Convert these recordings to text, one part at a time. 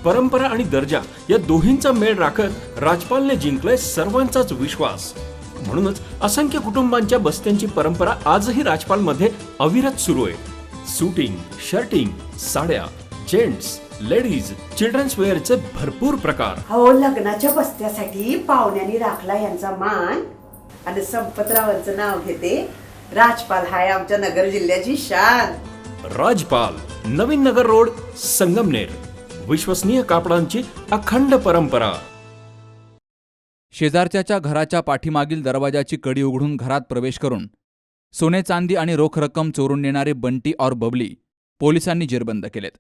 परंपरा आणि दर्जा या दोन्हींचा मेळ राखत राजपालने जिंकलाय सर्वांचाच विश्वास. म्हणूनच असंख्य कुटुंबांच्या बस्त्यांची परंपरा आजही राजपालमध्ये अविरत सुरू आहे. सूटिंग, शर्टिंग, साड्या, जेंट्स, लेडीज, चिल्ड्रन्स वेअरचे भरपूर प्रकार. हो, लग्नाच्या बस्त्यासाठी पाहुण्यांनी राखला यांचा मान. आणि संपतरावांचं नाव घेते. राजपाल हाय आमच्या नगर जिल्ह्याची शान. राजपाल, नवीन नगर रोड, संगमनेर. विश्वसनीय कापडांची अखंड परंपरा. शेजारच्या घराच्या पाठीमागील दरवाजाची कडी उघडून घरात प्रवेश करून सोने चांदी आणि रोख रक्कम चोरून नेणारे बंटी और बबली पोलिसांनी जेरबंद केलेत.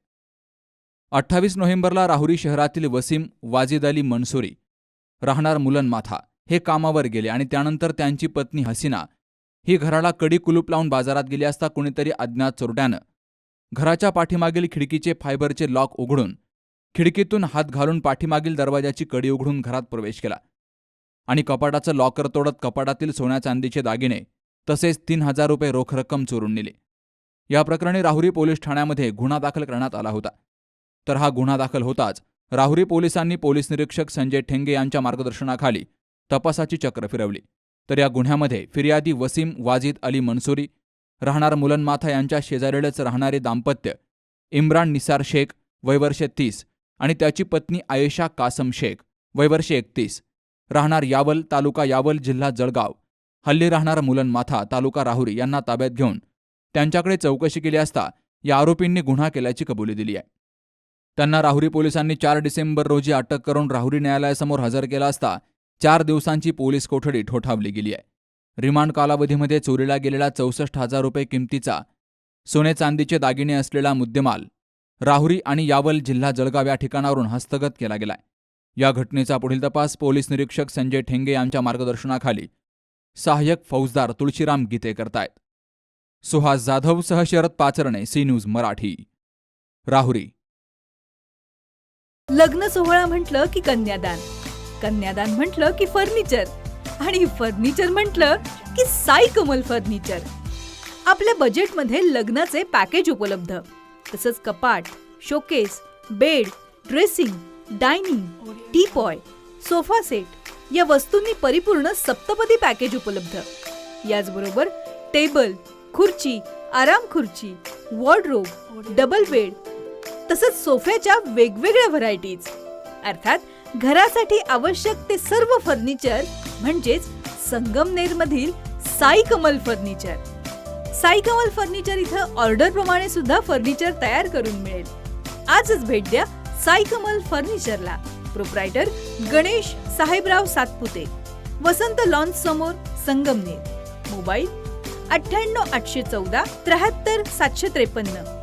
28 नोव्हेंबरला राहुरी शहरातील वसीम वाजिद अली मनसुरी राहणार मुलन माथा हे कामावर गेले आणि त्यानंतर त्यांची पत्नी हसीना ही घराला कडी कुलूप लावून बाजारात गेली असता कुणीतरी अज्ञात चोरट्यानं घराच्या पाठीमागील खिडकीचे फायबरचे लॉक उघडून खिडकीतून हात घालून पाठीमागील दरवाजाची कडी उघडून घरात प्रवेश केला आणि कपाटाचं लॉकर तोडत कपाटातील सोन्या चांदीचे दागिने तसेच 3,000 रुपये रोख रक्कम चोरून नेली. या प्रकरणी राहुरी पोलीस ठाण्यामध्ये गुन्हा दाखल करण्यात आला होता. तर हा गुन्हा दाखल होताच राहुरी पोलिसांनी पोलीस निरीक्षक संजय ठेंगे यांच्या मार्गदर्शनाखाली तपासाची चक्र फिरवली. तर या गुन्ह्यामध्ये फिर्यादी वसीम वाजिद अली मनसुरी राहणार मुलनमाथा यांच्या शेजारीलच राहणारे दाम्पत्य इम्रान निसार शेख वयवर्ष 30 आणि त्याची पत्नी आयेशा कासम शेख वयवर्ष 31 राहणार यावल तालुका यावल जिल्हा जळगाव हल्ली राहणार मुलनमाथा तालुका राहुरी यांना ताब्यात घेऊन त्यांच्याकडे चौकशी केली असता या आरोपींनी गुन्हा केल्याची कबुली दिली आहे. त्यांना राहुरी पोलिसांनी 4 डिसेंबर रोजी अटक करून राहुरी न्यायालयासमोर हजर केला असता 4 दिवसांची पोलीस कोठडी ठोठावली गेली आहे. रिमांड कालावधीमध्ये चोरीला गेलेला 64,000 रुपये किमतीचा सोने चांदीचे दागिने असलेला मुद्देमाल राहुरी आणि यावल जिल्हा जळगाव या ठिकाणावरून हस्तगत केला गेलाय. या घटनेचा पुढील तपास पोलीस निरीक्षक संजय ठेंगे यांच्या मार्गदर्शनाखाली सहाय्यक फौजदार तुळशीराम गीते करतायत. सुहास जाधव सह शरद पाचरणे, सी न्यूज मराठी, राहुरी. लग्न सोहळा म्हटलं की कन्यादान, कन्यादान म्हटलं की फर्निचर आणि फर्निचर म्हटलं की साई कमल फर्निचर. आपल्या बजेटमध्ये लग्नाचे पॅकेज उपलब्ध. तसंच कपाट, showcase, bed, dressing, dining, teapoy, sofa set या वस्तूंनी परिपूर्ण सप्तपदी पॅकेज उपलब्ध. याचबरोबर टेबल, खुर्ची, आराम खुर्ची, वॉर्डरोब, डबल बेड तसंच सोफ्याच्या वेगवेगळ्या व्हरायटीज. अर्थात घरासाठी आवश्यक ते सर्व फर्निचर म्हणजेच संगमनेरमधील साई कमल फर्निचर. साई कमल फर्निचर इथं ऑर्डर प्रमाणे सुद्धा फर्निचर तयार करून मिळेल. आजच भेट द्या साई कमल फर्निचरला. प्रोप्रायटर गणेश साहेबराव सातपुते, वसंत लॉन्स समोर, संगमनेर. मोबाईल 98 814 73 753.